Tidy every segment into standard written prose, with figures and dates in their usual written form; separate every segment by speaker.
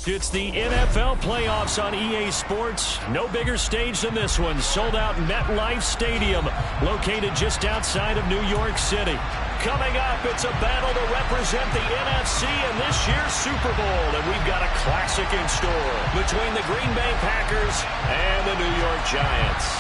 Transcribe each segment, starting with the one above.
Speaker 1: It's the NFL playoffs on EA Sports. No bigger stage than this one. Sold out MetLife Stadium, located just outside of New York City. Coming up, it's a battle to represent the NFC in this year's Super Bowl. And we've got a classic in store between the Green Bay Packers and the New York Giants.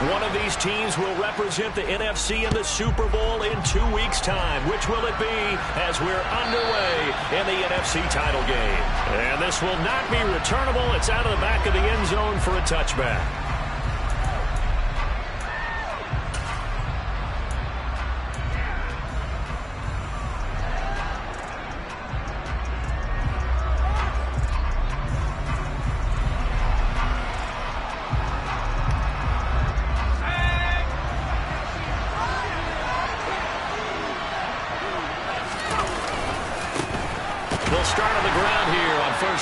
Speaker 1: One of these teams will represent the NFC in the Super Bowl in 2 weeks' time. Which will it be as we're underway in the NFC title game? And this will not be returnable. It's out of the back of the end zone for a touchback.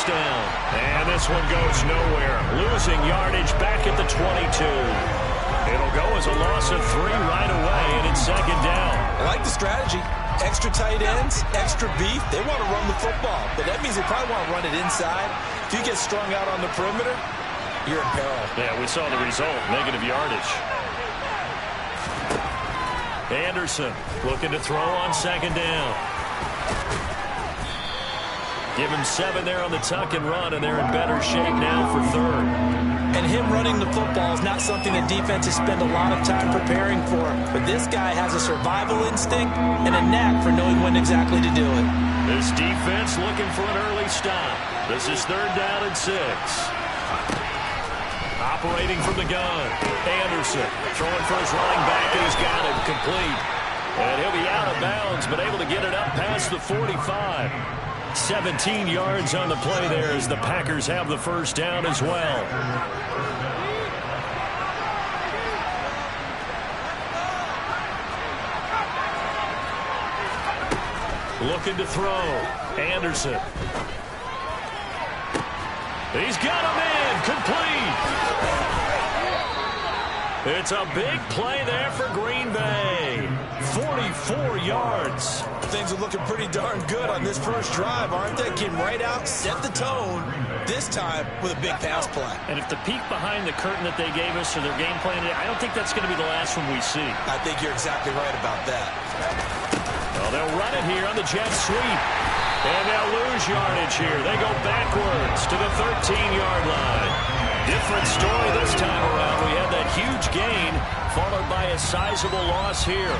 Speaker 1: And this one goes nowhere. Losing yardage back at the 22. It'll go as a loss of 3 right away, and it's second down.
Speaker 2: I like the strategy. Extra tight ends, extra beef. They want to run the football, but that means they probably want to run it inside. If you get strung out on the perimeter, you're in peril.
Speaker 1: Yeah, we saw the result. Negative yardage. Anderson looking to throw on second down. Give him 7 there on the tuck and run, and they're in better shape now for third.
Speaker 2: And him running the football is not something that defenses spend a lot of time preparing for. But this guy has a survival instinct and a knack for knowing when exactly to do it.
Speaker 1: This defense looking for an early stop. This is third down and 6. Operating from the gun. Anderson throwing for his running back, and he's got it complete. And he'll be out of bounds, but able to get it up past the 45. 17 yards on the play there as the Packers have the first down as well. Looking to throw. Anderson. He's got him in. Complete. It's a big play there for Green Bay. 44 yards.
Speaker 2: Things are looking pretty darn good on this first drive, aren't they? Came right out, set the tone, this time with a big pass play.
Speaker 1: And if the peek behind the curtain that they gave us or their game plan, I don't think that's going to be the last one we see.
Speaker 2: I think you're exactly right about that.
Speaker 1: Well, they'll run it here on the jet sweep. And they'll lose yardage here. They go backwards to the 13-yard line. Different story this time around. We had that huge gain followed by a sizable loss here.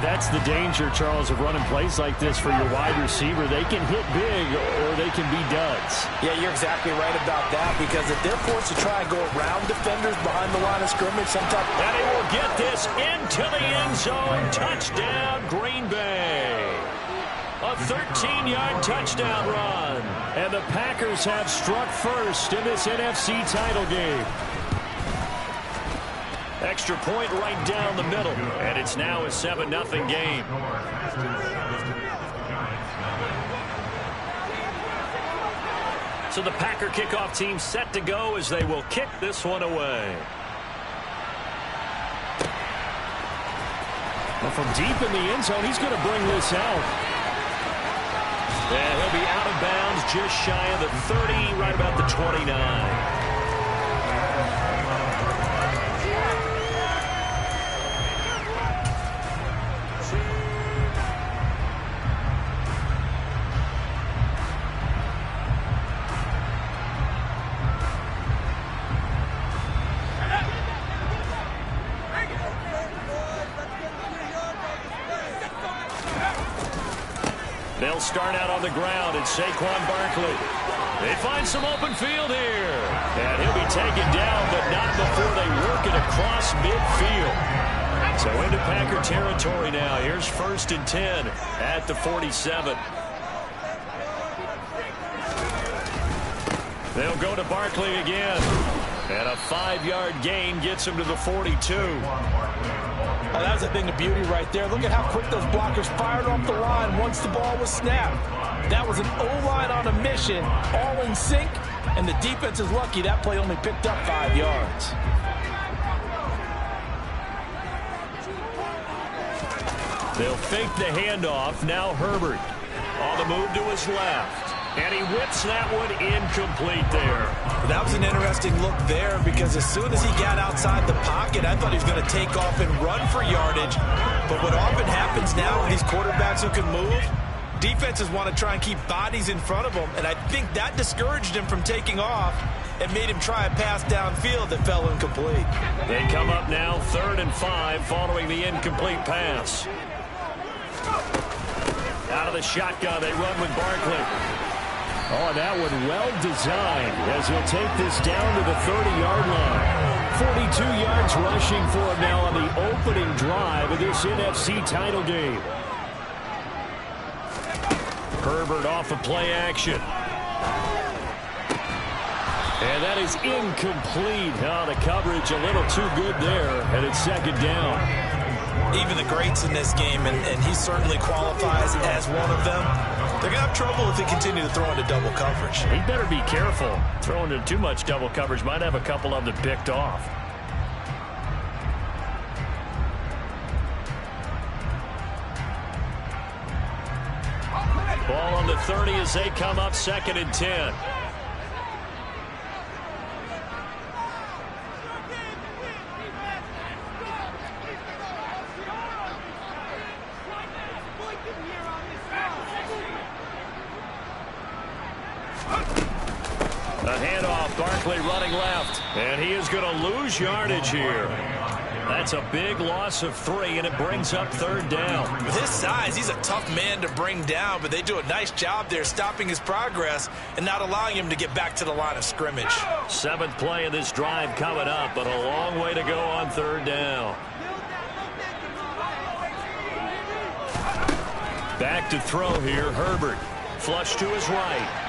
Speaker 1: That's the danger, Charles, of running plays like this for your wide receiver. They can hit big or they can be duds.
Speaker 2: Yeah, you're exactly right about that, because if they're forced to try and go around defenders behind the line of scrimmage, sometimes...
Speaker 1: And he will get this into the end zone. Touchdown, Green Bay. A 13-yard touchdown run. And the Packers have struck first in this NFC title game. Extra point right down the middle. And it's now a 7-0 game. So the Packer kickoff team set to go as they will kick this one away. Well, from deep in the end zone, he's going to bring this out. And he'll be out of bounds just shy of the 30, right about the 29. They'll start out on the ground, and Saquon Barkley. They find some open field here. And he'll be taken down, but not before they work it across midfield. So into Packer territory now. Here's 1st and 10 at the 47. They'll go to Barkley again. And a 5-yard gain gets him to the 42.
Speaker 2: Oh, that's a thing of beauty right there. Look at how quick those blockers fired off the line once the ball was snapped. That was an O-line on a mission, all in sync, and the defense is lucky that play only picked up 5 yards.
Speaker 1: They'll fake the handoff. Now Herbert on the move to his left. And he whips that one incomplete there.
Speaker 2: That was an interesting look there because as soon as he got outside the pocket, I thought he was going to take off and run for yardage. But what often happens now with these quarterbacks who can move, defenses want to try and keep bodies in front of them, and I think that discouraged him from taking off and made him try a pass downfield that fell incomplete.
Speaker 1: They come up now 3rd and 5 following the incomplete pass. Out of the shotgun, they run with Barkley. Oh, that one well designed as he'll take this down to the 30-yard line. 42 yards rushing for him now on the opening drive of this NFC title game. Herbert off of play action. And that is incomplete. Oh, the coverage a little too good there, and it's 2nd down.
Speaker 2: Even the greats in this game, and he certainly qualifies as one of them, they're going to have trouble if they continue to throw into double coverage.
Speaker 1: He better be careful. Throwing into too much double coverage might have a couple of them picked off. Ball on the 30 as they come up 2nd and 10. A handoff, Barkley running left, and he is going to lose yardage here. That's a big loss of 3, and it brings up 3rd down.
Speaker 2: With his size, he's a tough man to bring down, but they do a nice job there stopping his progress and not allowing him to get back to the line of scrimmage.
Speaker 1: 7th play of this drive coming up, but a long way to go on 3rd down. Back to throw here, Herbert. Flush to his right.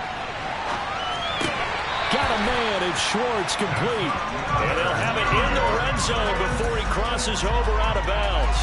Speaker 1: Got a man, and Schwartz complete. And they'll have it in the red zone before he crosses over out of bounds.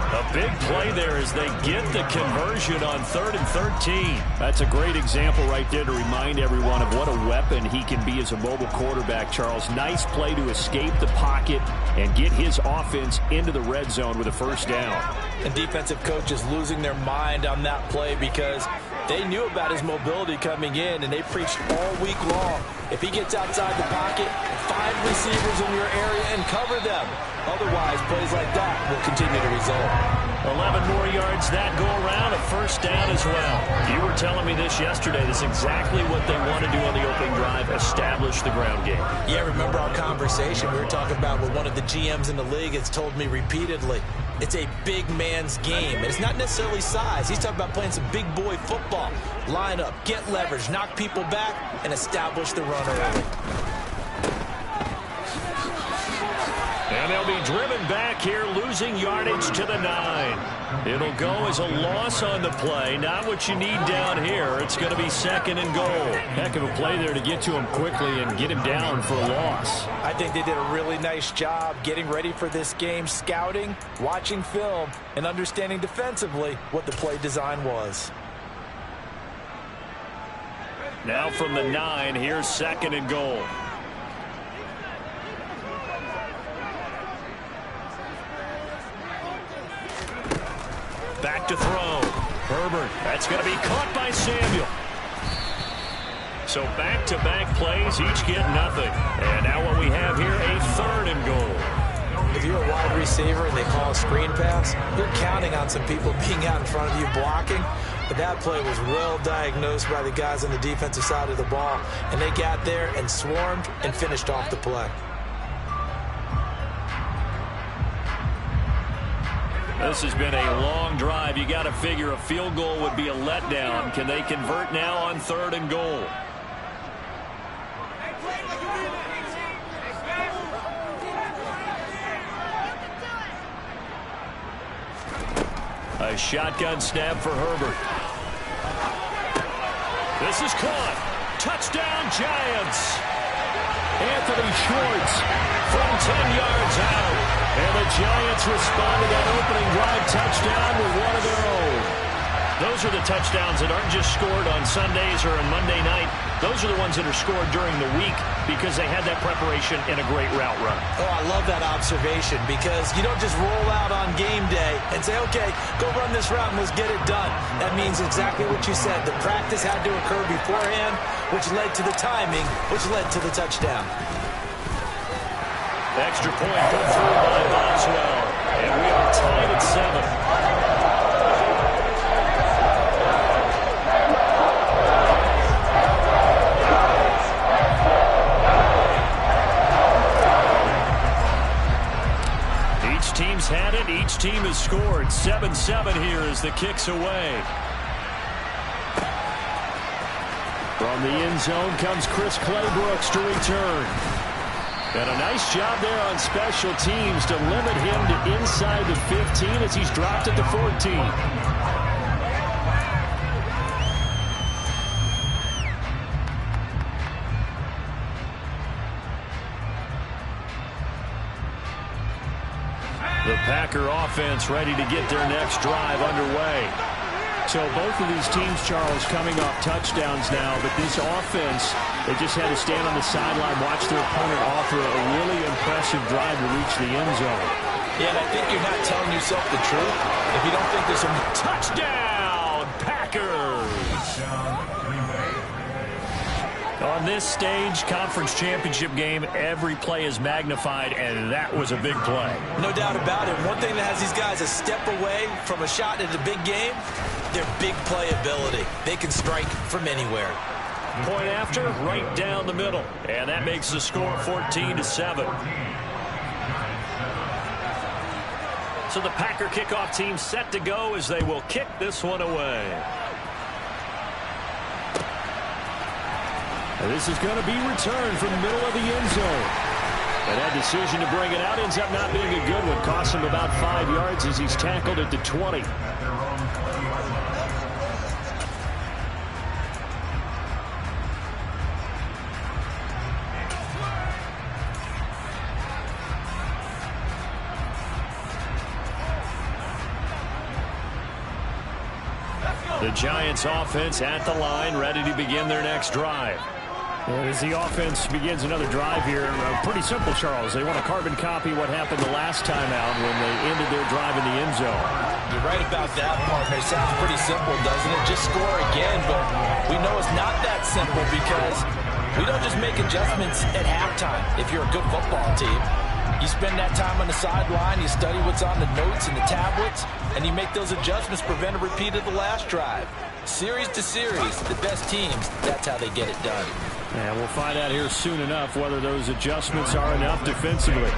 Speaker 1: A big play there as they get the conversion on 3rd and 13. That's a great example right there to remind everyone of what a weapon he can be as a mobile quarterback, Charles. Nice play to escape the pocket and get his offense into the red zone with a 1st down.
Speaker 2: And defensive coaches losing their mind on that play because they knew about his mobility coming in, and they preached all week long. If he gets outside the pocket, 5 receivers in your area and cover them. Otherwise, plays like that will continue to result.
Speaker 1: 11 more yards that go around, a 1st down as well. You were telling me this yesterday. This is exactly what they want to do on the opening drive, establish the ground game.
Speaker 2: Yeah, remember our conversation? We were talking about what one of the GMs in the league has told me repeatedly. It's a big man's game, and it's not necessarily size. He's talking about playing some big boy football. Line up, get leverage, knock people back, and establish the run early.
Speaker 1: And they'll be driven back here, losing yardage to the 9. It'll go as a loss on the play. Not what you need down here. It's going to be 2nd and goal. Heck of a play there to get to him quickly and get him down for a loss.
Speaker 2: I think they did a really nice job getting ready for this game, scouting, watching film, and understanding defensively what the play design was.
Speaker 1: Now from the 9, here's 2nd and goal. Back to throw. Herbert. That's going to be caught by Samuel. So back-to-back plays, each get nothing. And now what we have here, a 3rd and goal.
Speaker 2: If you're a wide receiver and they call a screen pass, you're counting on some people being out in front of you blocking. But that play was well diagnosed by the guys on the defensive side of the ball. And they got there and swarmed and finished off the play.
Speaker 1: This has been a long drive. You got to figure a field goal would be a letdown. Can they convert now on 3rd and goal? A shotgun snap for Herbert. This is caught. Touchdown, Giants. Anthony Schwartz from 10 yards out. And the Giants respond to that opening drive touchdown with one of their own. Those are the touchdowns that aren't just scored on Sundays or on Monday night. Those are the ones that are scored during the week because they had that preparation and a great route run.
Speaker 2: Oh, I love that observation because you don't just roll out on game day and say, okay, go run this route and let's get it done. That means exactly what you said. The practice had to occur beforehand, which led to the timing, which led to the touchdown.
Speaker 1: Extra point put through by Boswell. And we are tied at 7. Each team's had it. Each team has scored. 7-7 here as the kick's away. From the end zone comes Chris Claybrooks to return. And a nice job there on special teams to limit him to inside the 15 as he's dropped at the 14. The Packer offense ready to get their next drive underway. So both of these teams, Charles, coming off touchdowns now, but this offense, they just had to stand on the sideline, watch their opponent offer a really impressive drive to reach the end zone.
Speaker 2: Yeah, and I think you're not telling yourself the truth if you don't think there's some
Speaker 1: touchdown, Packers! On this stage, conference championship game, every play is magnified, and that was a big play.
Speaker 2: No doubt about it. One thing that has these guys a step away from a shot at a big game, their big play ability. They can strike from anywhere.
Speaker 1: Point after, right down the middle. And that makes the score 14-7. So the Packer kickoff team set to go as they will kick this one away. And this is going to be returned from the middle of the end zone. And that decision to bring it out ends up not being a good one. Costs him about 5 yards as he's tackled at the 20. The Giants offense at the line, ready to begin their next drive. As the offense begins another drive here, pretty simple, Charles. They want to carbon copy what happened the last time out when they ended their drive in the end zone.
Speaker 2: You're right about that, partner. It sounds pretty simple, doesn't it? Just score again, but we know it's not that simple because we don't just make adjustments at halftime if you're a good football team. You spend that time on the sideline, you study what's on the notes and the tablets, and you make those adjustments, prevent a repeat of the last drive. Series to series, the best teams, that's how they get it done.
Speaker 1: And we'll find out here soon enough whether those adjustments are enough defensively.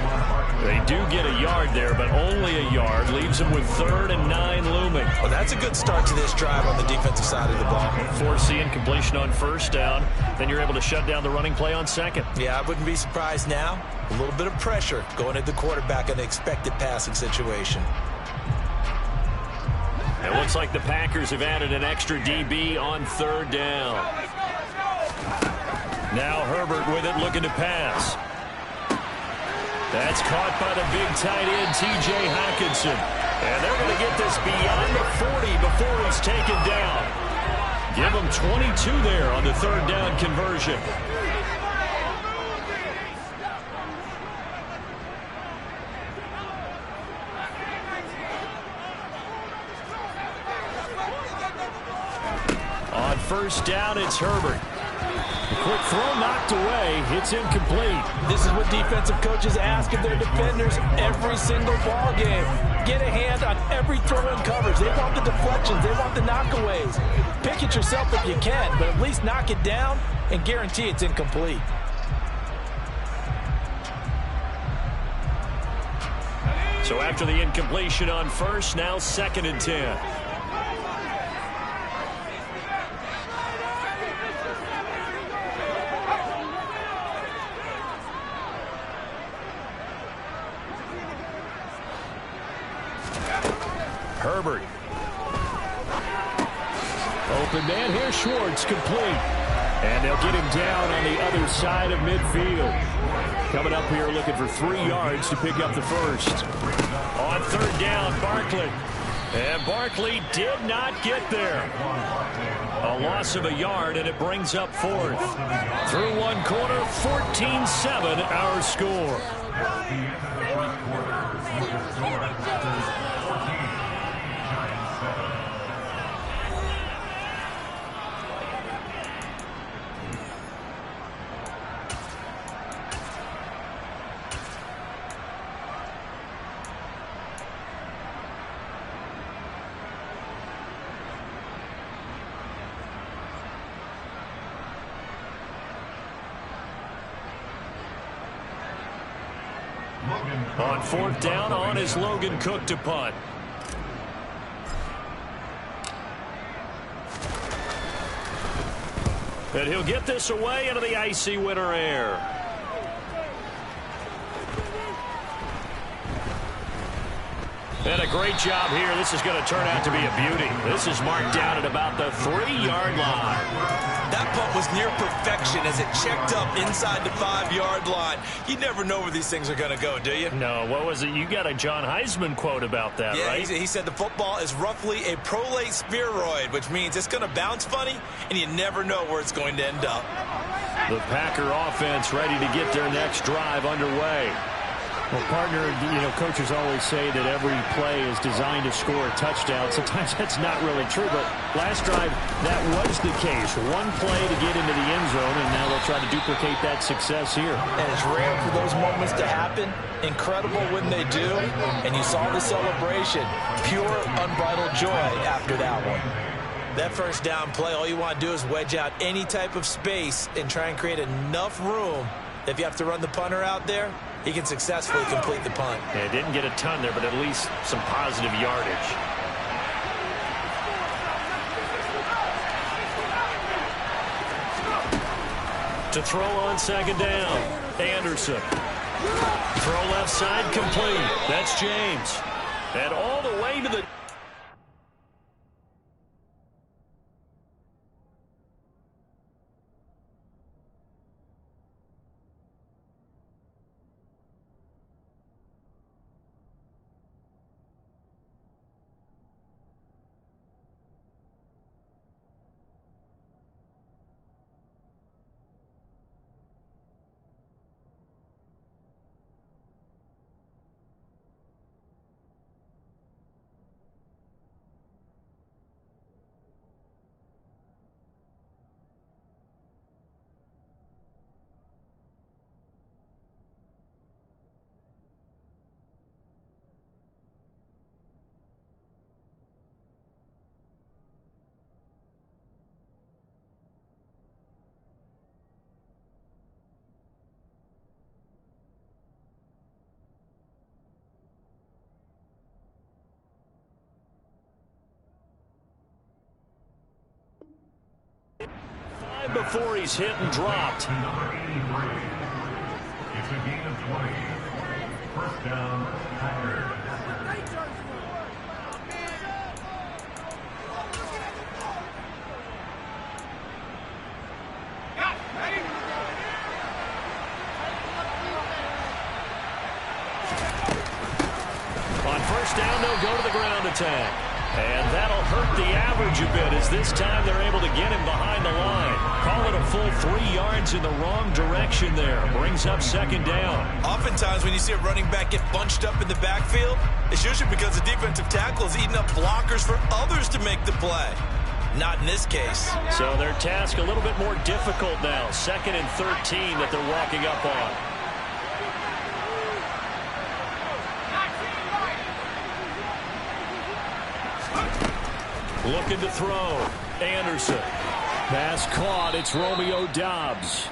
Speaker 1: They do get a yard there, but only a yard. Leaves them with 3rd and 9 looming.
Speaker 2: Well, that's a good start to this drive on the defensive side of the ball.
Speaker 1: Force the incompletion on 1st down. Then you're able to shut down the running play on 2nd.
Speaker 2: Yeah, I wouldn't be surprised now. A little bit of pressure going at the quarterback in an expected passing situation.
Speaker 1: It looks like the Packers have added an extra DB on 3rd down. Now Herbert with it, looking to pass. That's caught by the big tight end, T.J. Hockenson. And they're going to get this beyond the 40 before he's taken down. Give him 22 there on the 3rd down conversion. On 1st down, it's Herbert. A quick throw knocked away. It's incomplete.
Speaker 2: This is what defensive coaches ask of their defenders every single ball game. Get a hand on every throw in coverage. They want the deflections. They want the knockaways. Pick it yourself if you can, but at least knock it down and guarantee it's incomplete.
Speaker 1: So after the incompletion on 1st, now 2nd and 10. Herbert. Open man here, Schwartz, complete. And they'll get him down on the other side of midfield. Coming up here looking for 3 yards to pick up the 1st. On 3rd down, Barkley. And Barkley did not get there. A loss of a yard, and it brings up fourth. Through one quarter, 14-7 our score. On fourth down, on is Logan Cook to punt. And he'll get this away into the icy winter air. And a great job here. This is going to turn out to be a beauty. This is marked down at about the 3-yard line.
Speaker 2: That punt was near perfection as it checked up inside the 5-yard line. You never know where these things are going to go, do you?
Speaker 1: No, what was it? You got a John Heisman quote about that, right?
Speaker 2: Yeah, he said the football is roughly a prolate spheroid, which means it's going to bounce funny, and you never know where it's going to end up.
Speaker 1: The Packer offense ready to get their next drive underway.
Speaker 3: Well, partner, coaches always say that every play is designed to score a touchdown. Sometimes that's not really true, but last drive, that was the case. One play to get into the end zone, and now they'll try to duplicate that success here.
Speaker 2: And it's rare for those moments to happen. Incredible when they do. And you saw the celebration. Pure, unbridled joy after that one. That first down play, all you want to do is wedge out any type of space and try and create enough room that if you have to run the punter out there, he can successfully complete the punt.
Speaker 1: Yeah, didn't get a ton there, but at least some positive yardage. To throw on second down, Anderson. Throw left side complete. That's James. And all the way to the... Before he's hit and dropped.
Speaker 4: It's a gain of 20. First down, Packers.
Speaker 1: On first down, they'll go to the ground attack. And that'll hurt the average a bit as this time they're able to get him behind the line. Call it a full 3 yards in the wrong direction there. Brings up second down.
Speaker 2: Oftentimes when you see a running back get bunched up in the backfield, it's usually because the defensive tackle is eating up blockers for others to make the play. Not in this case.
Speaker 1: So their task a little bit more difficult now. 2nd and 13 that they're walking up on. Looking to throw. Anderson. Pass caught. It's Romeo Doubs.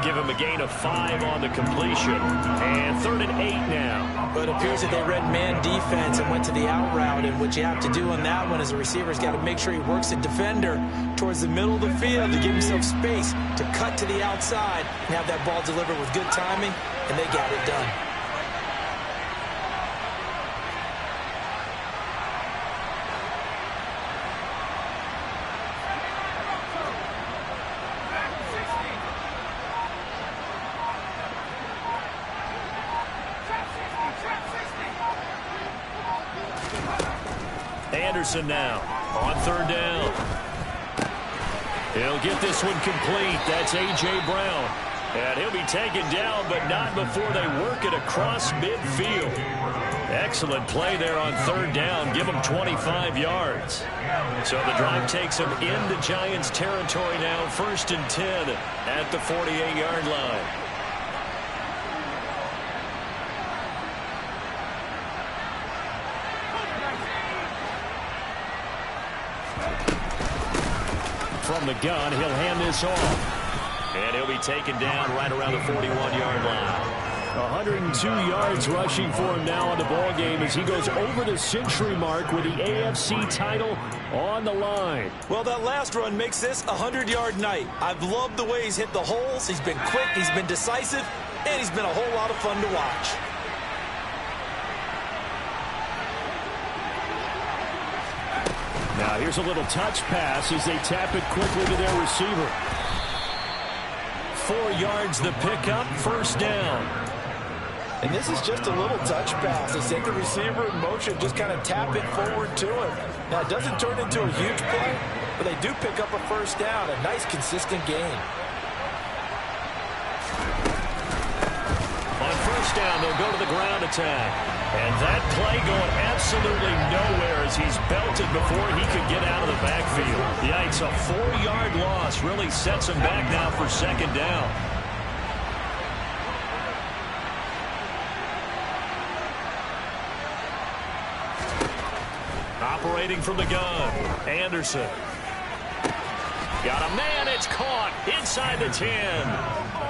Speaker 1: Give him a gain of 5 on the completion. And 3rd and 8 now.
Speaker 2: But it appears that they read man defense and went to the out route. And what you have to do on that one is a receiver's got to make sure he works a defender towards the middle of the field to give himself space to cut to the outside and have that ball delivered with good timing. And they got it done.
Speaker 1: Anderson now on third down. He'll get this one complete. That's A.J. Brown. And he'll be taken down, but not before they work it across midfield. Excellent play there on third down. Give them 25 yards. So the drive takes them into Giants territory now. 1st and 10 at the 48-yard line. From the gun, he'll hand this off. And he'll be taken down right around the 41-yard line. 102 yards rushing for him now in the ball game as he goes over the century mark with the AFC title on the line.
Speaker 2: Well, that last run makes this a 100-yard night. I've loved the way he's hit the holes. He's been quick, he's been decisive, and he's been a whole lot of fun to watch.
Speaker 3: Now here's a little touch pass as they tap it quickly to their receiver.
Speaker 1: 4 yards the pickup, 1st down.
Speaker 2: And this is just a little touch pass. They send the receiver in motion, just kind of tap it forward to him. Now, it doesn't turn into a huge play, but they do pick up a 1st down, a nice, consistent gain.
Speaker 1: On 1st down, they'll go to the ground attack. And that play going absolutely nowhere as he's belted before he could get out of the backfield. Yikes, a 4-yard loss really sets him back now for 2nd down. Operating from the gun, Anderson. Got a man, it's caught inside the 10.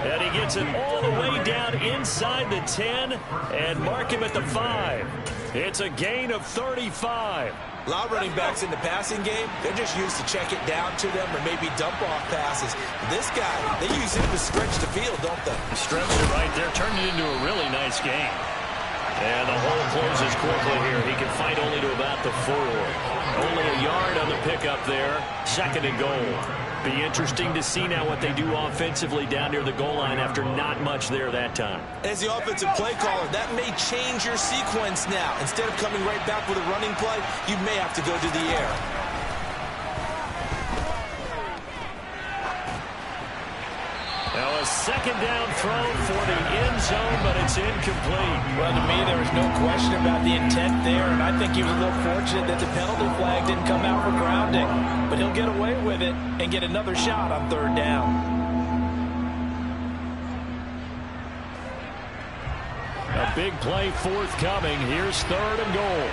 Speaker 1: And he gets it all the way down inside the 10 and mark him at the 5. It's a gain of 35.
Speaker 2: A lot of running backs in the passing game, they're just used to check it down to them or maybe dump off passes. This guy, they use him to stretch the field, don't they?
Speaker 1: Stretch it right there, turned it into a really nice game. And the hole closes quickly here. He can fight only to about the 4. Only a yard on the pickup there. 2nd and goal. Be interesting to see now what they do offensively down near the goal line after not much there that time.
Speaker 2: As the offensive play caller, that may change your sequence now. Instead of coming right back with a running play, you may have to go to the air.
Speaker 1: Now a 2nd down throw for the end zone, but it's incomplete.
Speaker 2: Well, to me, there was no question about the intent there, and I think he was a little fortunate that the penalty flag didn't come out for grounding. But he'll get away with it and get another shot on 3rd down.
Speaker 3: A big play forthcoming. Here's 3rd and goal.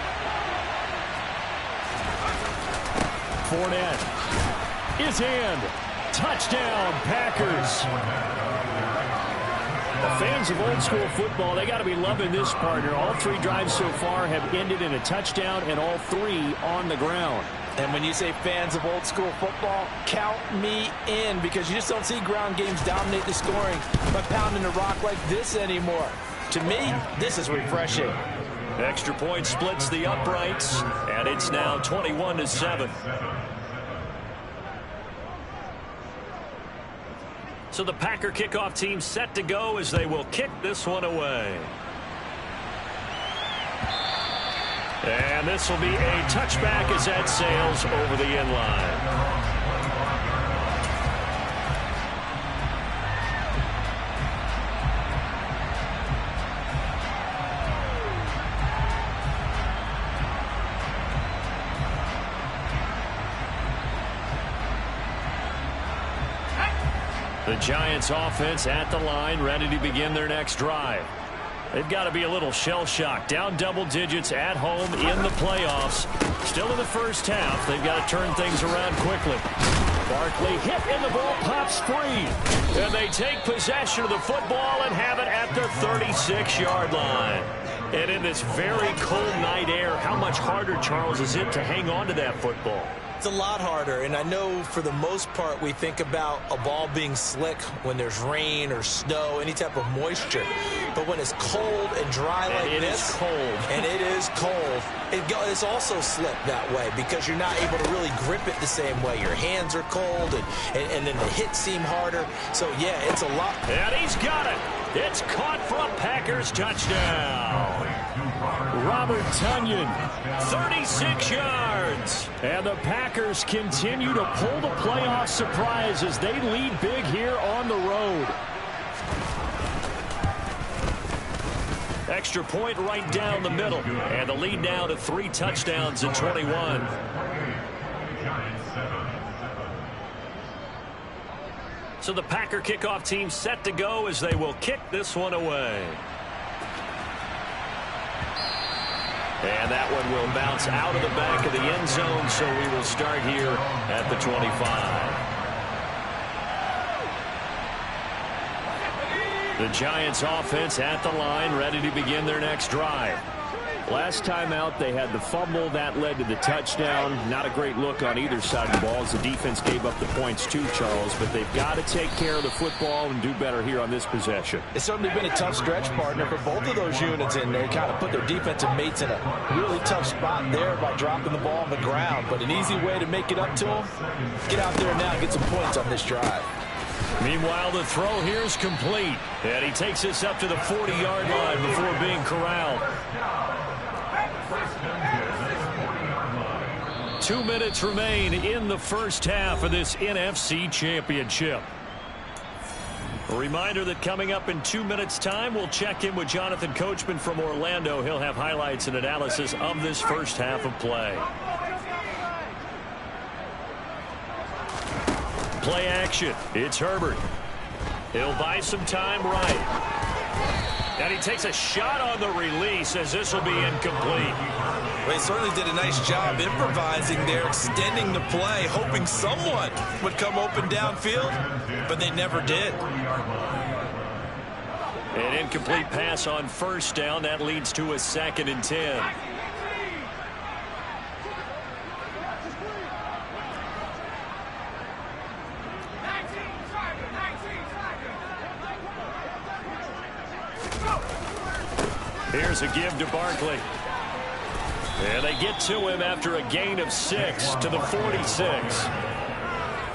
Speaker 3: Fournette is in. Touchdown, Packers. The fans of old school football, they got to be loving this, partner. All 3 drives so far have ended in a touchdown, and all 3 on the ground.
Speaker 2: And when you say fans of old school football, count me in, because you just don't see ground games dominate the scoring by pounding the rock like this anymore. To me, this is refreshing.
Speaker 1: Extra point splits the uprights, and it's now 21-7. So the Packer kickoff team set to go as they will kick this one away. And this will be a touchback as that sails over the end line. The Giants offense at the line, ready to begin their next drive. They've got to be a little shell-shocked. Down double digits at home in the playoffs. Still in the 1st half. They've got to turn things around quickly. Barkley hit and the ball pops free. And they take possession of the football and have it at the 36-yard line. And in this very cold night air, how much harder, Charles, is it to hang on to that football?
Speaker 2: It's a lot harder, and I know for the most part we think about a ball being slick when there's rain or snow, any type of moisture. But when it's cold and dry like this, and it is cold, it's also slick that way because you're not able to really grip it the same way. Your hands are cold, and then the hits seem harder. So, yeah, it's a lot.
Speaker 1: And he's got it. It's caught for a Packers touchdown.
Speaker 3: Robert Tonyan.
Speaker 1: 36 yards.
Speaker 3: And the Packers continue to pull the playoff surprise as they lead big here on the road.
Speaker 1: Extra point right down the middle. And the lead now to 3 touchdowns at 21. So the Packer kickoff team set to go as they will kick this one away. And that one will bounce out of the back of the end zone, so we will start here at the 25. The Giants offense at the line, ready to begin their next drive.
Speaker 3: Last time out, they had the fumble. That led to the touchdown. Not a great look on either side of the ball as the defense gave up the points too, Charles. But they've got to take care of the football and do better here on this possession.
Speaker 2: It's certainly been a tough stretch, partner, for both of those units, and they kind of put their defensive mates in a really tough spot there by dropping the ball on the ground. But an easy way to make it up to them, get out there now and get some points on this drive.
Speaker 1: Meanwhile, the throw here is complete. And he takes us up to the 40-yard line before being corralled. 2 minutes remain in the first half of this NFC Championship. A reminder that coming up in 2 minutes' time, we'll check in with Jonathan Coachman from Orlando. He'll have highlights and analysis of this first half of play. Play action. It's Herbert. He'll buy some time right. And he takes a shot on the release as this will be incomplete.
Speaker 2: Well, he certainly did a nice job improvising there, extending the play, hoping someone would come open downfield, but they never did.
Speaker 1: An incomplete pass on first down. That leads to a 2nd and 10. Here's a give to Barkley. And they get to him after a gain of 6 to the 46.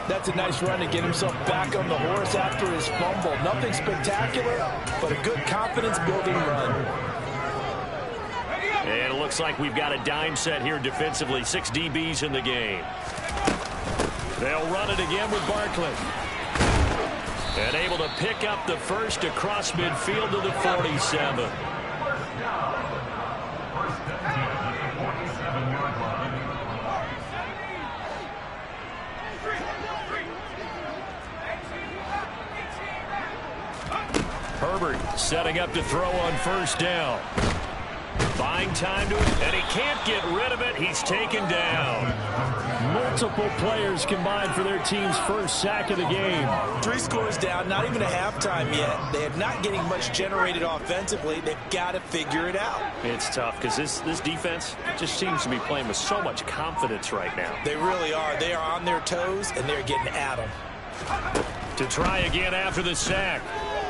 Speaker 2: That's a nice run to get himself back on the horse after his fumble. Nothing spectacular, but a good confidence-building run.
Speaker 1: And it looks like we've got a dime set here defensively. 6 DBs in the game. They'll run it again with Barkley. And able to pick up the first across midfield to the 47. Herbert setting up to throw on first down. Buying time to it, and he can't get rid of it. He's taken down.
Speaker 3: Multiple players combined for their team's first sack of the game.
Speaker 2: 3 scores down, not even a halftime yet. They are not getting much generated offensively. They've got to figure it out.
Speaker 1: It's tough because this defense just seems to be playing with so much confidence right now.
Speaker 2: They really are. They are on their toes, and they're getting at them.
Speaker 1: To try again after the sack.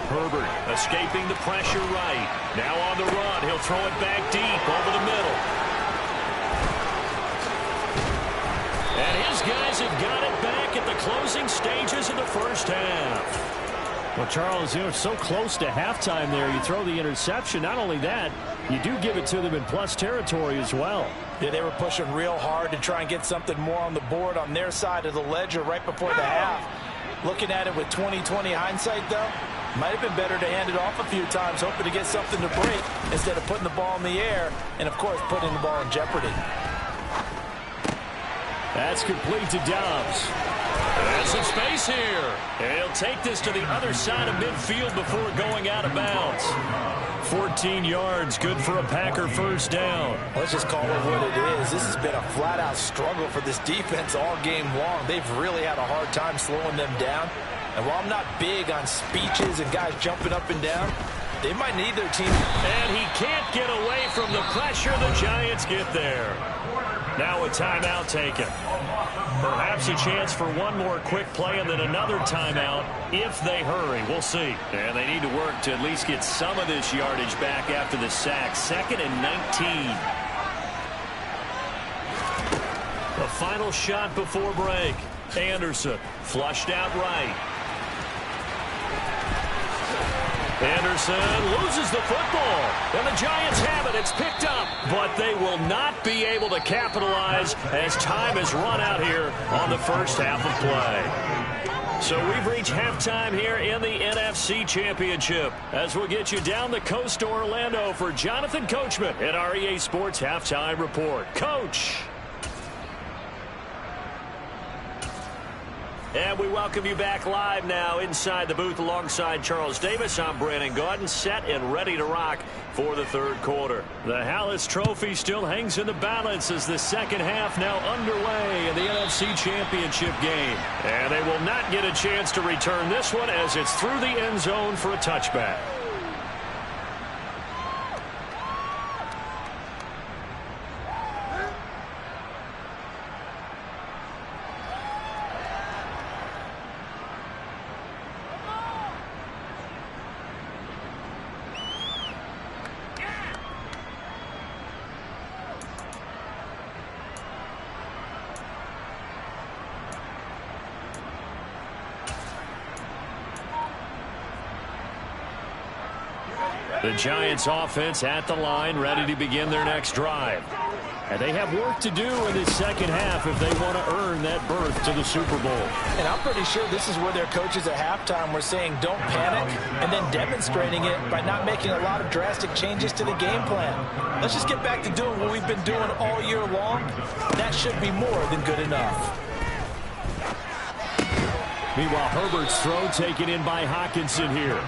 Speaker 1: Herbert escaping the pressure right. Now on the run. He'll throw it back deep over the middle. And his guys have got it back at the closing stages of the first half.
Speaker 3: Well, Charles, it's so close to halftime there. You throw the interception. Not only that, you do give it to them in plus territory as well.
Speaker 2: Yeah, they were pushing real hard to try and get something more on the board on their side of the ledger right before the half. Looking at it with 20/20 hindsight, though, might have been better to hand it off a few times, hoping to get something to break instead of putting the ball in the air and, of course, putting the ball in jeopardy.
Speaker 3: That's complete to Dobbs.
Speaker 1: There's some space here. And he'll take this to the other side of midfield before going out of bounds. 14 yards, good for a Packer first down.
Speaker 2: Let's just call it what it is. This has been a flat-out struggle for this defense all game long. They've really had a hard time slowing them down. And while I'm not big on speeches and guys jumping up and down, they might need their team.
Speaker 1: And he can't get away from the pressure. The Giants get there. Now a timeout taken. Perhaps a chance for one more quick play and then another timeout if they hurry. We'll see. And they need to work to at least get some of this yardage back after the sack. 2nd and 19. The final shot before break. Anderson flushed out right. Anderson loses the football, and the Giants have it. It's picked up, but they will not be able to capitalize as time has run out here on the first half of play. So we've reached halftime here in the NFC Championship as we'll get you down the coast to Orlando for Jonathan Coachman at our EA Sports Halftime Report. Coach. And we welcome you back live now inside the booth alongside Charles Davis. I'm Brandon Gaudin, set and ready to rock for the third quarter. The Hallis Trophy still hangs in the balance as the second half now underway in the NFC Championship game. And they will not get a chance to return this one as it's through the end zone for a touchback. The Giants offense at the line, ready to begin their next drive. And they have work to do in this second half if they want to earn that berth to the Super Bowl.
Speaker 2: And I'm pretty sure this is where their coaches at halftime were saying don't panic, and then demonstrating it by not making a lot of drastic changes to the game plan. Let's just get back to doing what we've been doing all year long. That should be more than good enough.
Speaker 1: Meanwhile, Herbert's throw taken in by Hockenson here.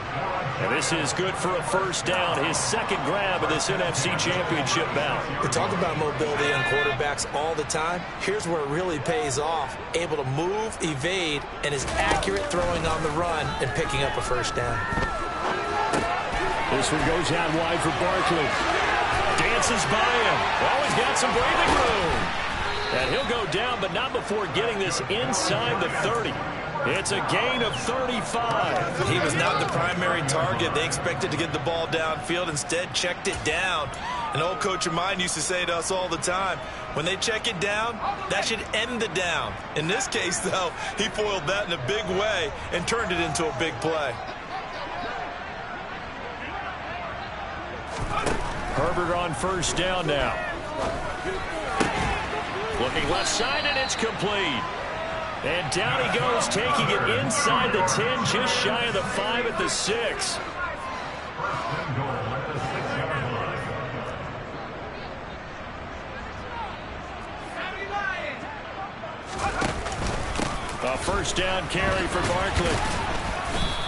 Speaker 1: And this is good for a first down, his second grab of this NFC Championship bout.
Speaker 2: We talk about mobility on quarterbacks all the time. Here's where it really pays off. Able to move, evade, and is accurate throwing on the run and picking up a first down.
Speaker 1: This one goes out wide for Barkley. Dances by him. Oh, he's got some breathing room. And he'll go down, but not before getting this inside the 30. It's a gain of 35.
Speaker 2: He was not the primary target. They expected to get the ball downfield. Instead, checked it down. An old coach of mine used to say to us all the time, when they check it down, that should end the down. In this case, though, he foiled that in a big way and turned it into a big play.
Speaker 1: Herbert on first down now. Looking left side, and it's complete. And down he goes, taking it inside the 10, just shy of the 5 at the 6. A first down carry for Barkley.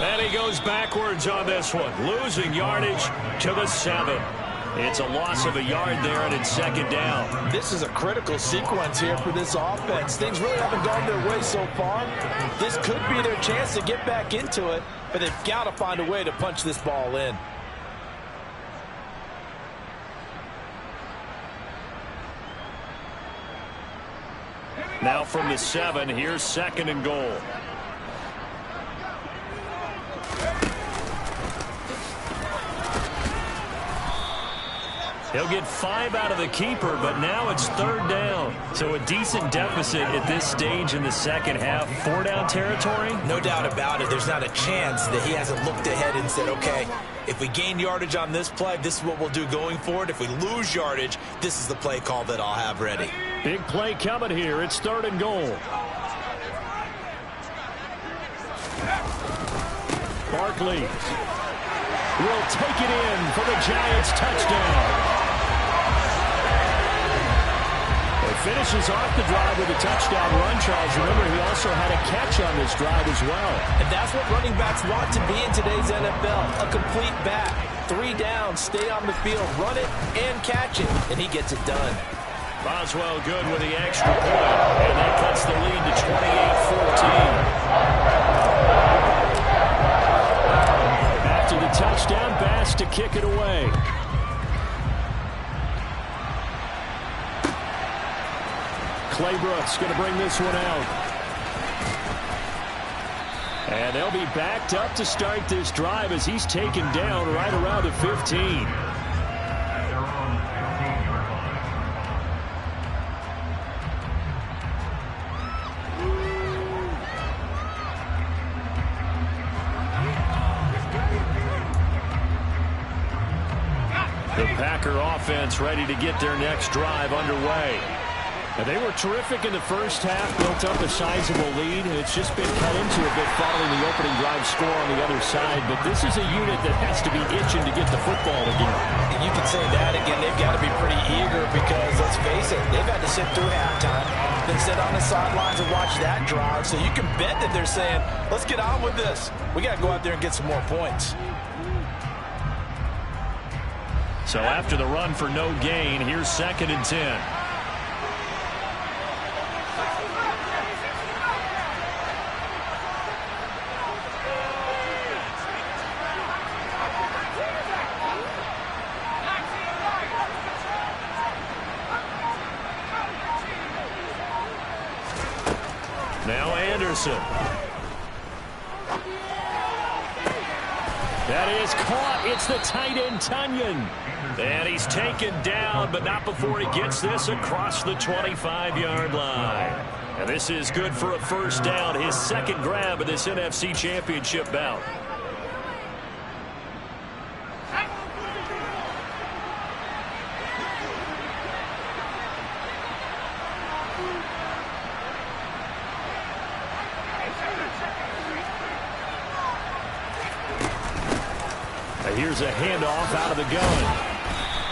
Speaker 1: And he goes backwards on this one, losing yardage to the 7. It's a loss of a yard there, and it's second down.
Speaker 2: This is a critical sequence here for this offense. Things really haven't gone their way so far. This could be their chance to get back into it, but they've got to find a way to punch this ball in.
Speaker 1: Now from the 7, here's second and goal. He'll get 5 out of the keeper, but now it's third down. So a decent deficit at this stage in the second half. 4-down territory?
Speaker 2: No doubt about it. There's not a chance that he hasn't looked ahead and said, okay, if we gain yardage on this play, this is what we'll do going forward. If we lose yardage, this is the play call that I'll have ready.
Speaker 1: Big play coming here. It's third and goal. Barkley will take it in for the Giants touchdown. Finishes off the drive with a touchdown run, Charles. Remember, he also had a catch on this drive as well.
Speaker 2: And that's what running backs want to be in today's NFL, a complete back. 3 down, stay on the field, run it, and catch it, and he gets it done.
Speaker 1: Boswell good with the extra point, and that cuts the lead to 28-14. After the touchdown, Bass to kick it away. Claybrook's going to bring this one out. And they'll be backed up to start this drive as he's taken down right around the 15. The Packer offense ready to get their next drive underway.
Speaker 3: And they were terrific in the first half, built up a sizable lead, and it's just been cut into a bit following the opening drive score on the other side. But this is a unit that has to be itching to get the football again.
Speaker 2: And you can say that again. They've got to be pretty eager because, let's face it, they've had to sit through halftime, then sit on the sidelines and watch that drive. So you can bet that they're saying, let's get on with this. We got to go out there and get some more points.
Speaker 1: So after the run for no gain, here's 2nd and 10. Now Anderson. That is caught. It's the tight end, Tunyon. And he's taken down, but not before he gets this across the 25-yard line. And this is good for a first down, his second grab of this NFC Championship bout. Here's a handoff out of the gun.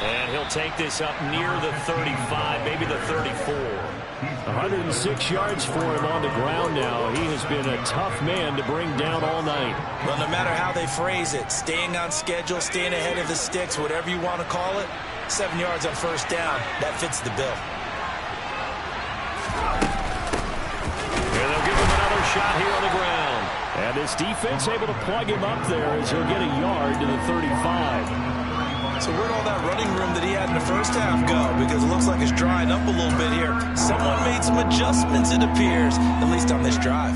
Speaker 1: And he'll take this up near the 35, maybe the 34.
Speaker 3: 106 yards for him on the ground now. He has been a tough man to bring down all night.
Speaker 2: Well, no matter how they phrase it, staying on schedule, staying ahead of the sticks, whatever you want to call it, 7 yards on first down, that fits the bill.
Speaker 1: And they'll give him another shot here on the ground.
Speaker 3: And this defense able to plug him up there as he'll get a yard to the 35.
Speaker 2: So where'd all that running room that he had in the first half go? Because it looks like it's drying up a little bit here. Someone made some adjustments, it appears, at least on this drive.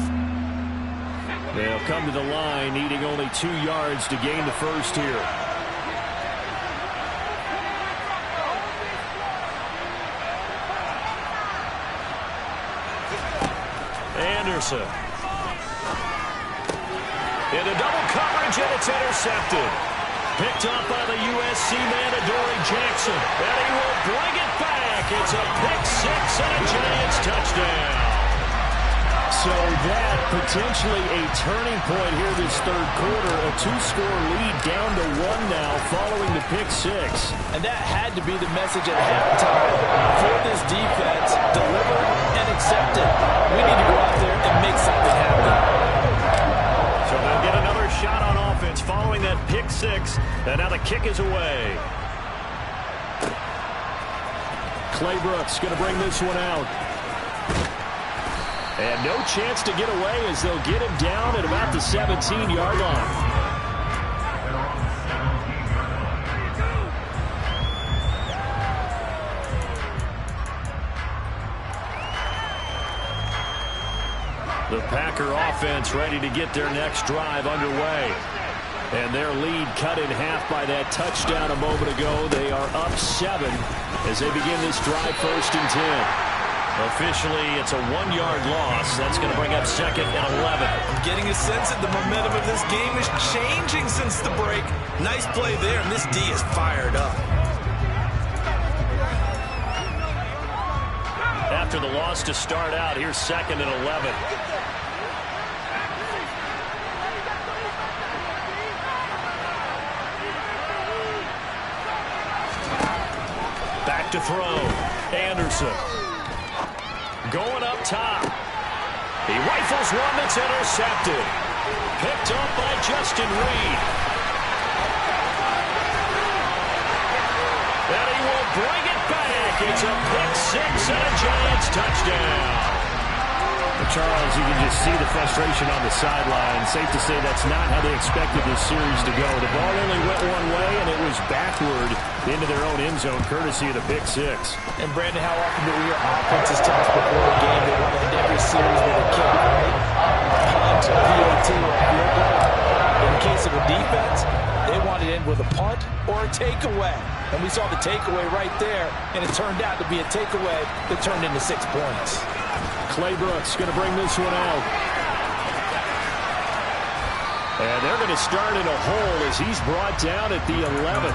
Speaker 3: They'll come to the line, needing only 2 yards to gain the first here.
Speaker 1: Anderson. Into double coverage, and it's intercepted. Picked up by the USC man, Adoree Jackson. And he will bring it back. It's a pick six and a Giants touchdown.
Speaker 3: So that potentially a turning point here this third quarter. A 2-score lead down to 1 now following the pick six.
Speaker 2: And that had to be the message at halftime for this defense. Deliver and accept it. We need to go out there and make something happen.
Speaker 1: So they'll get another shot on offense following that pick six. And now the kick is away.
Speaker 3: Clay Brooks going to bring this one out. And no chance to get away as they'll get him down at about the 17-yard line.
Speaker 1: The Packer offense ready to get their next drive underway. And their lead cut in half by that touchdown a moment ago. They are up 7 as they begin this drive, 1st and 10. Officially, it's a 1-yard loss. That's going to bring up 2nd and 11.
Speaker 2: I'm getting a sense that the momentum of this game is changing since the break. Nice play there, and this D is fired up.
Speaker 1: After the loss to start out, here's 2nd and 11. Back to throw. Anderson. Going up top. He rifles one that's intercepted. Picked up by Justin Reed. And he will bring it back. It's a pick six and a Giants touchdown.
Speaker 3: Charles, you can just see the frustration on the sideline. Safe to say that's not how they expected this series to go. The ball only went one way, and it was backward into their own end zone, courtesy of the pick six.
Speaker 2: And, Brandon, how often do we hear offenses tell us before a game they want to end every series with a kick, right? Punt, PAT, or field goal. In the case of a defense, they want to end with a punt or a takeaway. And we saw the takeaway right there, and it turned out to be a takeaway that turned into 6 points.
Speaker 3: Clay Brooks going to bring this one out.
Speaker 1: And they're going to start in a hole as he's brought down at the 11.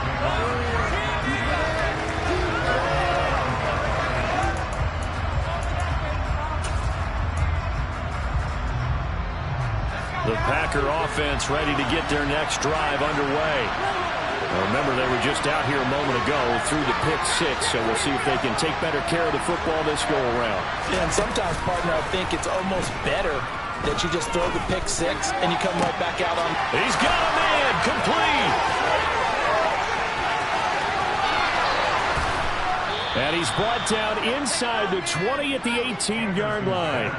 Speaker 1: The Packer offense ready to get their next drive underway. Now remember, they were just out here a moment ago through the pick six, so we'll see if they can take better care of the football this go-around.
Speaker 2: Yeah, and sometimes, partner, I think it's almost better that you just throw the pick six and you come right back out on.
Speaker 1: He's got a man, complete.
Speaker 3: And he's brought down inside the 20 at the 18-yard line.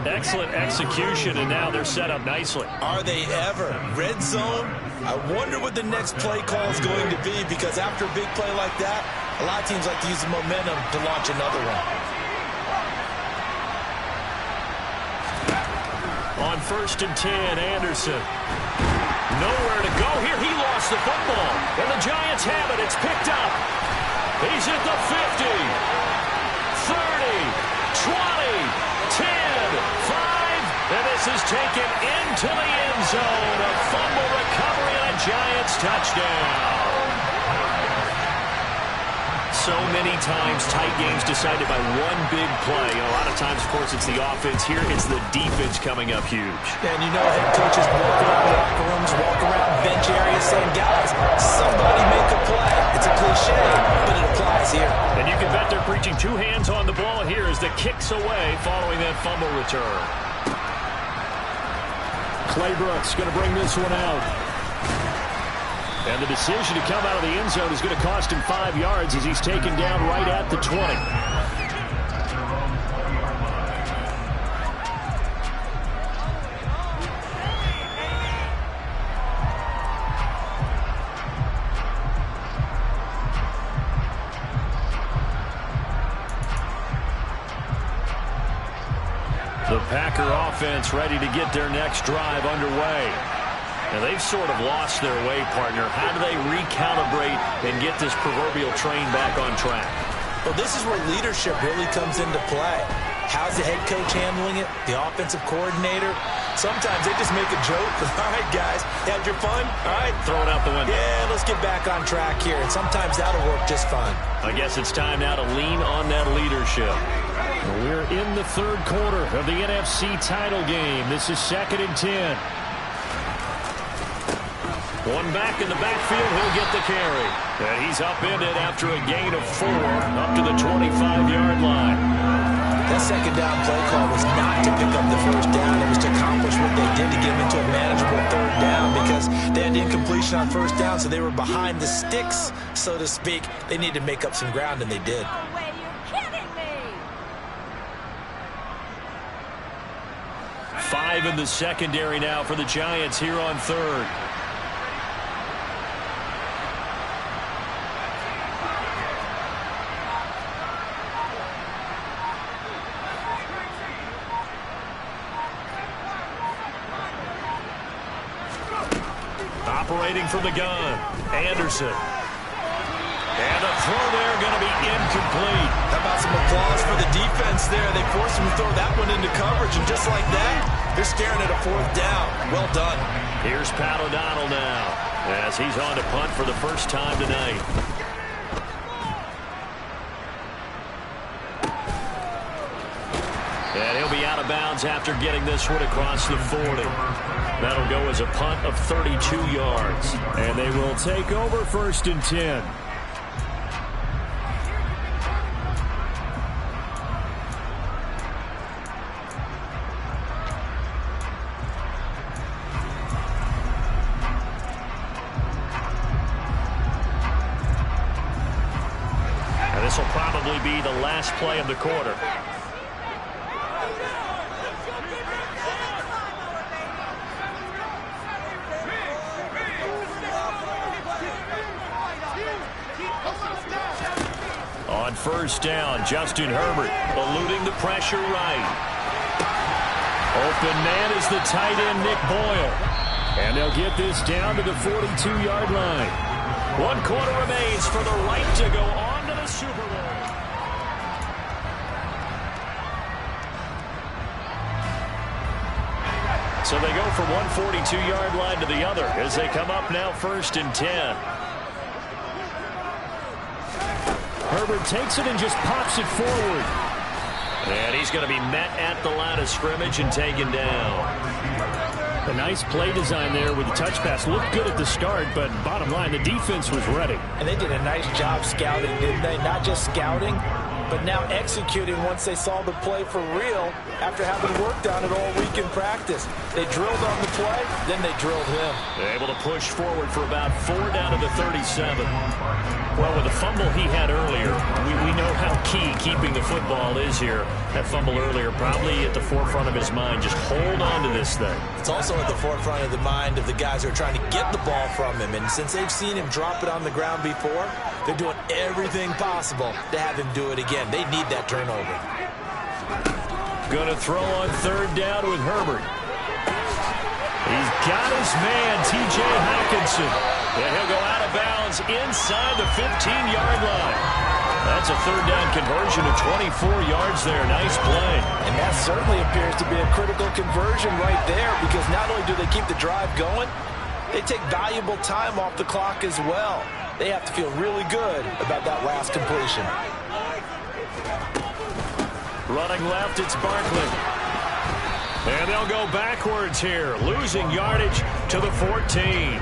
Speaker 1: Excellent execution, and now they're set up nicely.
Speaker 2: Are they ever? Red zone? I wonder what the next play call is going to be, because after a big play like that, a lot of teams like to use the momentum to launch another one.
Speaker 1: On 1st and 10, Anderson. Nowhere to go here. He lost the football, and the Giants have it. It's picked up. He's at the 50, 30, 20, 10, 5, and this is taken into the end zone. A fumble recovery and a Giants touchdown. So many times tight games decided by one big play. A lot of times, of course, it's the offense. Here it's the defense coming up huge.
Speaker 2: And you know, head coaches walk around locker rooms, walk around bench areas saying, guys, somebody make a play. It's a cliche, but it applies here.
Speaker 1: And you can bet they're preaching two hands on the ball here as the kick's away following that fumble return.
Speaker 3: Claybrooks going to bring this one out. And the decision to come out of the end zone is going to cost him 5 yards as he's taken down right at the 20.
Speaker 1: The Packer offense ready to get their next drive underway. Now, they've sort of lost their way, partner. How do they recalibrate and get this proverbial train back on track?
Speaker 2: Well, this is where leadership really comes into play. How's the head coach handling it? The offensive coordinator? Sometimes they just make a joke. All right, guys, had your fun? All right.
Speaker 1: Throw it out the window.
Speaker 2: Yeah, let's get back on track here. And sometimes that'll work just fine.
Speaker 1: I guess it's time now to lean on that leadership.
Speaker 3: We're in the third quarter of the NFC title game. This is 2nd and 10.
Speaker 1: One back in the backfield, he'll get the carry. And he's upended after a gain of 4 up to the 25-yard line.
Speaker 2: That second down play call was not to pick up the first down. It was to accomplish what they did to get them into a manageable third down, because they had incompletion on first down, so they were behind the sticks, so to speak. They needed to make up some ground, and they did.
Speaker 5: No way, you're kidding me.
Speaker 1: 5 in the secondary now for the Giants here on 3rd. Operating from the gun, Anderson. And a throw there going to be incomplete.
Speaker 2: How about some applause for the defense there? They forced him to throw that one into coverage, and just like that, they're staring at a 4th down. Well done.
Speaker 1: Here's Pat O'Donnell now as he's on to punt for the first time tonight. And he'll be out of bounds after getting this one across the 40. That'll go as a punt of 32 yards.
Speaker 3: And they will take over 1st and 10.
Speaker 1: And this will probably be the last play of the quarter. On 1st down, Justin Herbert eluding the pressure right.
Speaker 3: Open man is the tight end, Nick Boyle. And they'll get this down to the 42-yard line.
Speaker 1: 1 quarter remains for the right to go on to the Super Bowl. So they go from one 42-yard line to the other as they come up now 1st and 10.
Speaker 3: Herbert takes it and just pops it forward.
Speaker 1: And he's going to be met at the line of scrimmage and taken down.
Speaker 3: A nice play design there with the touch pass. Looked good at the start, but bottom line, the defense was ready.
Speaker 2: And they did a nice job scouting, didn't they? Not just scouting, but now executing once they saw the play for real after having worked on it all week in practice. They drilled on the play, then they drilled him.
Speaker 1: They're able to push forward for about 4 down to the 37. Well, with the fumble he had earlier, we know how key keeping the football is here. That fumble earlier probably at the forefront of his mind. Just hold on to this thing.
Speaker 2: It's also at the forefront of the mind of the guys who are trying to get the ball from him. And since they've seen him drop it on the ground before, they're doing everything possible to have him do it again. They need that turnover.
Speaker 1: Going to throw on 3rd down with Herbert. He's got his man, T.J. Hockenson. And he'll go out of bounds inside the 15-yard line. That's a 3rd down conversion of 24 yards there. Nice play.
Speaker 2: And that certainly appears to be a critical conversion right there, because not only do they keep the drive going, they take valuable time off the clock as well. They have to feel really good about that last completion.
Speaker 1: Running left, it's Barkley. And they'll go backwards here, losing yardage to the 14.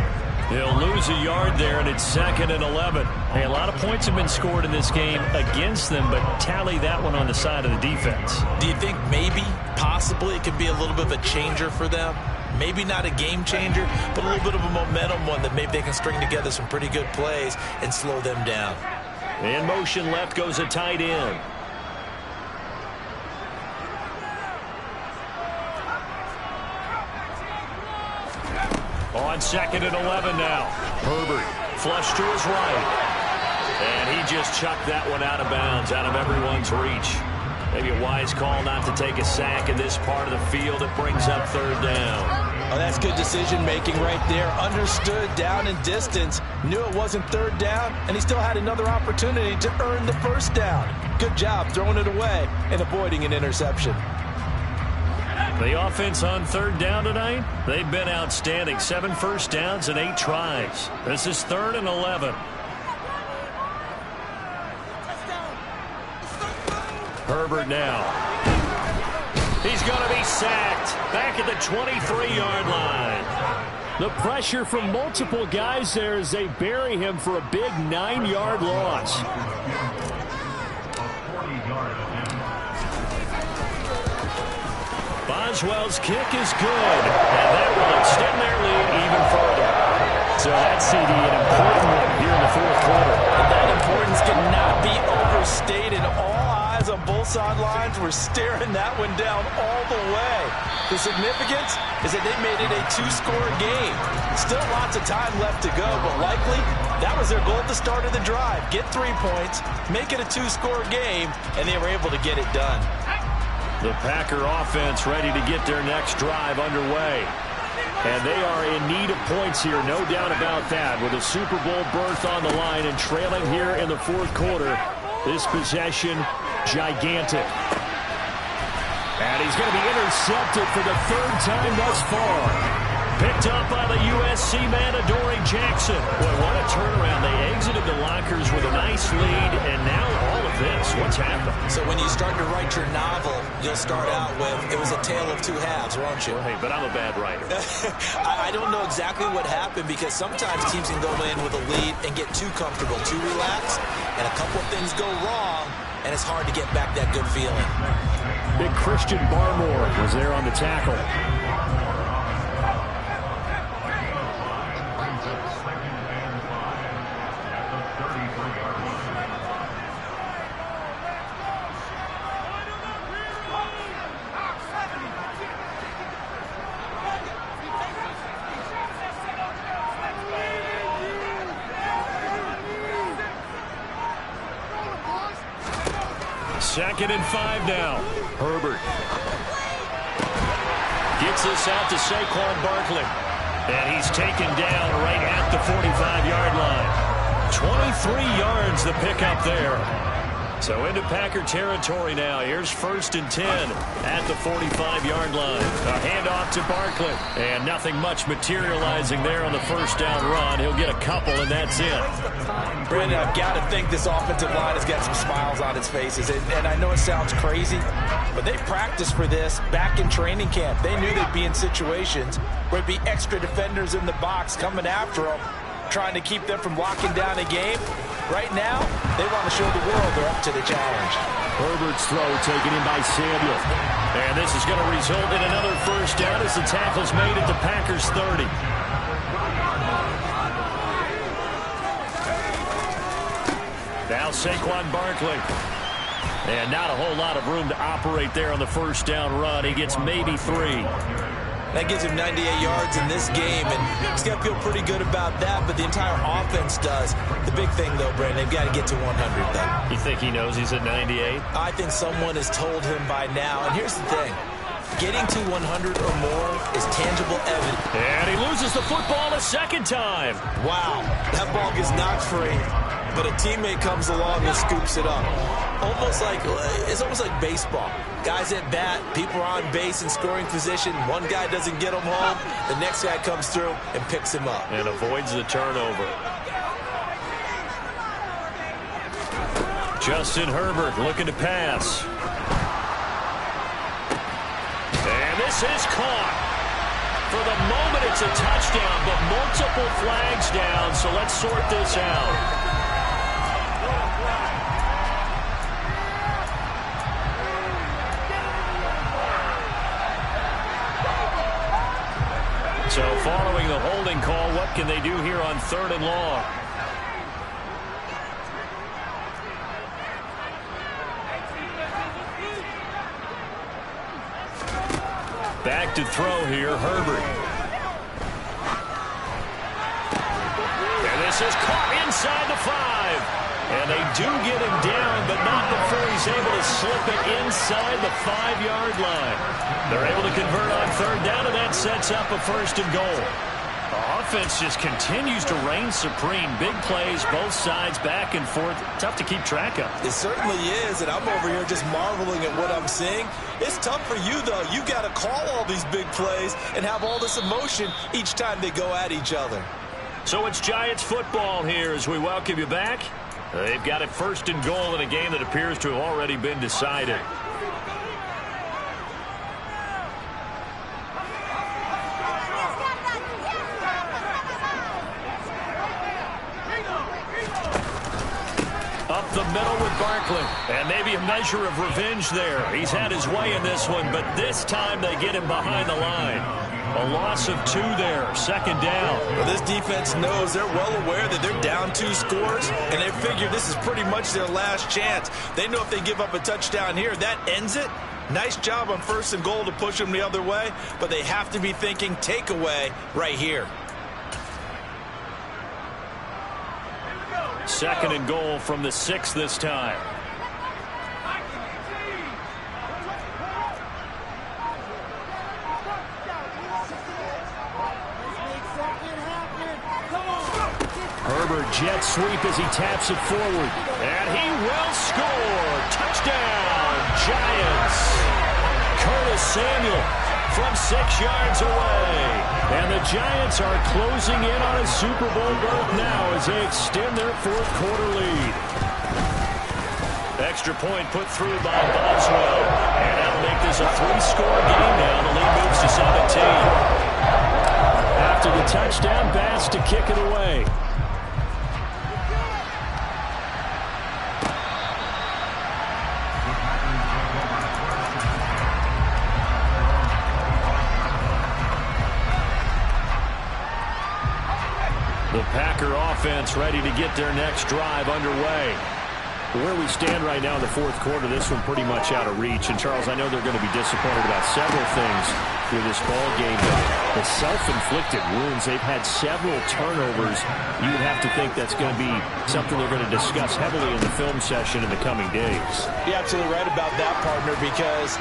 Speaker 1: They'll lose a yard there, and it's 2nd and 11.
Speaker 3: Hey, a lot of points have been scored in this game against them, but tally that one on the side of the defense.
Speaker 2: Do you think maybe, possibly, it could be a little bit of a changer for them? Maybe not a game changer, but a little bit of a momentum one that maybe they can string together some pretty good plays and slow them down.
Speaker 1: In motion left goes a tight end. On 2nd and 11 now. Herbert flush to his right. And he just chucked that one out of bounds, out of everyone's reach. Maybe a wise call not to take a sack in this part of the field. It brings up 3rd down.
Speaker 2: Oh, that's good decision-making right there. Understood down and distance. Knew it wasn't 3rd down, and he still had another opportunity to earn the 1st down. Good job throwing it away and avoiding an interception.
Speaker 1: The offense on 3rd down tonight, they've been outstanding. 7 first downs and 8 tries. This is 3rd and 11. Herbert now. He's going to be sacked back at the 23-yard line.
Speaker 3: The pressure from multiple guys there as they bury him for a big 9-yard loss.
Speaker 1: Boswell's kick is good, and that will extend their lead even further.
Speaker 3: So that's, CD, an important one here in the 4th quarter.
Speaker 2: And that importance cannot be overstated. All eyes on both sidelines were staring that one down all the way. The significance is that they made it a 2-score game. Still lots of time left to go, but likely that was their goal at the start of the drive. Get 3 points, make it a 2-score game, and they were able to get it done.
Speaker 1: The Packer offense ready to get their next drive underway. And they are in need of points here, no doubt about that. With a Super Bowl berth on the line and trailing here in the 4th quarter, this possession, gigantic. And he's going to be intercepted for the 3rd time thus far. Picked up by the USC man, Adoree Jackson. Boy, what a turnaround. They exited the lockers with a nice lead, and now all of this. What's happened?
Speaker 2: So when you start to write your novel, you'll start out with, it was a tale of 2 halves, won't you?
Speaker 1: Well, hey, but I'm a bad writer.
Speaker 2: I don't know exactly what happened, because sometimes teams can go in with a lead and get too comfortable, too relaxed, and a couple of things go wrong, and it's hard to get back that good feeling.
Speaker 3: Big Christian Barmore was there on the tackle.
Speaker 1: Second and 5 now. Herbert gets this out to Saquon Barkley. And he's taken down right at the 45-yard line. 23 yards the pickup there. So into Packer territory now. Here's 1st and 10 at the 45-yard line. A handoff to Barkley. And nothing much materializing there on the first down run. He'll get a couple, and that's it.
Speaker 2: Brandon, I've got to think this offensive line has got some smiles on its faces. And I know it sounds crazy, but they practiced for this back in training camp. They knew they'd be in situations where there'd be extra defenders in the box coming after them, trying to keep them from locking down a game. Right now, they want to show the world they're up to the challenge.
Speaker 3: Herbert's throw taken in by Samuel.
Speaker 1: And this is going to result in another first down as the tackle's made at the Packers' 30. Now Saquon Barkley. And not a whole lot of room to operate there on the first down run. He gets maybe 3.
Speaker 2: That gives him 98 yards in this game, and he's got to feel pretty good about that, but the entire offense does. The big thing, though, Brandon, they've got to get to 100, though.
Speaker 1: You think he knows he's at 98?
Speaker 2: I think someone has told him by now, and here's the thing. Getting to 100 or more is tangible evidence.
Speaker 1: And he loses the football a second time.
Speaker 2: Wow, that ball gets knocked free, but a teammate comes along and scoops it up. It's almost like baseball. Guys at bat, people are on base in scoring position. One guy doesn't get him home. The next guy comes through and picks him up.
Speaker 1: And avoids the turnover. Justin Herbert looking to pass. And this is caught. For the moment, it's a touchdown, but multiple flags down, so let's sort this out. So following the holding call, what can they do here on 3rd and long? Back to throw here, Herbert. And this is caught inside the 5. And they do get him down, but not before he's able to slip it inside the 5-yard line. They're able to convert on 3rd down, and that sets up a 1st and goal. The offense just continues to reign supreme. Big plays, both sides, back and forth. Tough to keep track of.
Speaker 2: It certainly is, and I'm over here just marveling at what I'm seeing. It's tough for you, though. You got to call all these big plays and have all this emotion each time they go at each other.
Speaker 1: So it's Giants football here as we welcome you back. They've got it 1st and goal in a game that appears to have already been decided. Up the middle with Barkley. And maybe a measure of revenge there. He's had his way in this one, but this time they get him behind the line. A loss of 2 there, 2nd down.
Speaker 2: Well, this defense knows, they're well aware that they're down 2 scores, and they figure this is pretty much their last chance. They know if they give up a touchdown here, that ends it. Nice job on 1st and goal to push them the other way, but they have to be thinking takeaway right here.
Speaker 1: 2nd and goal from the 6 this time.
Speaker 3: Herbert jet sweep as he taps it forward.
Speaker 1: And he will score. Touchdown, Giants. Curtis Samuel from 6 yards away. And the Giants are closing in on a Super Bowl berth now as they extend their 4th quarter lead. Extra point put through by Boswell. And that'll make this a 3-score game now. The lead moves to 17.
Speaker 3: After the touchdown, Bass to kick it away.
Speaker 1: The Packer offense ready to get their next drive underway.
Speaker 3: Where we stand right now in the 4th quarter, this one pretty much out of reach. And, Charles, I know they're going to be disappointed about several things through this ball game, but the self-inflicted wounds, they've had several turnovers. You would have to think that's going to be something they're going to discuss heavily in the film session in the coming days.
Speaker 2: You're absolutely right about that, partner, because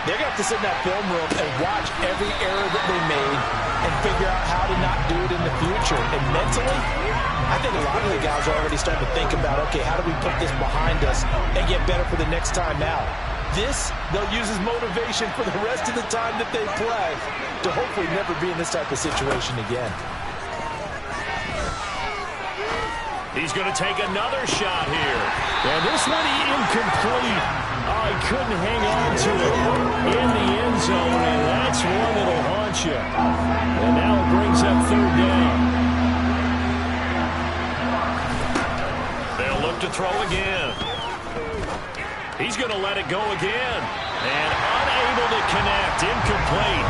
Speaker 2: they're going to have to sit in that film room and watch every error that they made and figure out how to not do it in the future. And mentally, I think a lot of the guys are already starting to think about, okay, how do we put this behind us and get better for the next time out? This, they'll use as motivation for the rest of the time that they play to hopefully never be in this type of situation again.
Speaker 1: He's going to take another shot here.
Speaker 3: And this one incomplete. Oh, he couldn't hang on to it in the end zone, and that's one that'll haunt you. And now it brings up third down.
Speaker 1: They'll look to throw again. He's going to let it go again. And unable to connect. Incomplete.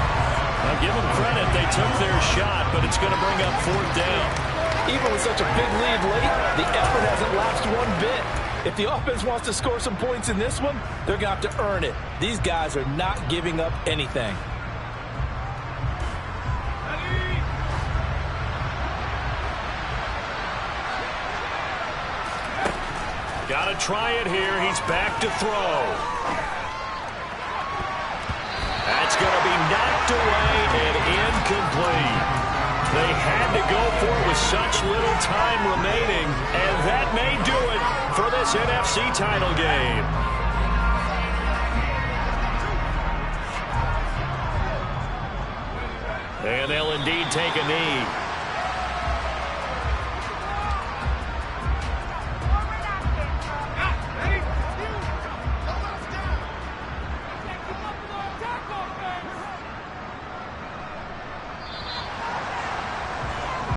Speaker 1: Now give them credit. They took their shot, but it's going to bring up fourth down.
Speaker 2: Even with such a big lead late, the effort hasn't lapsed one bit. If the offense wants to score some points in this one, they're going to have to earn it. These guys are not giving up anything.
Speaker 1: Got to try it here. He's back to throw. That's going to be knocked away and incomplete. They had to go for it with such little time remaining, and that may do it for this NFC title game. And they'll indeed take a knee.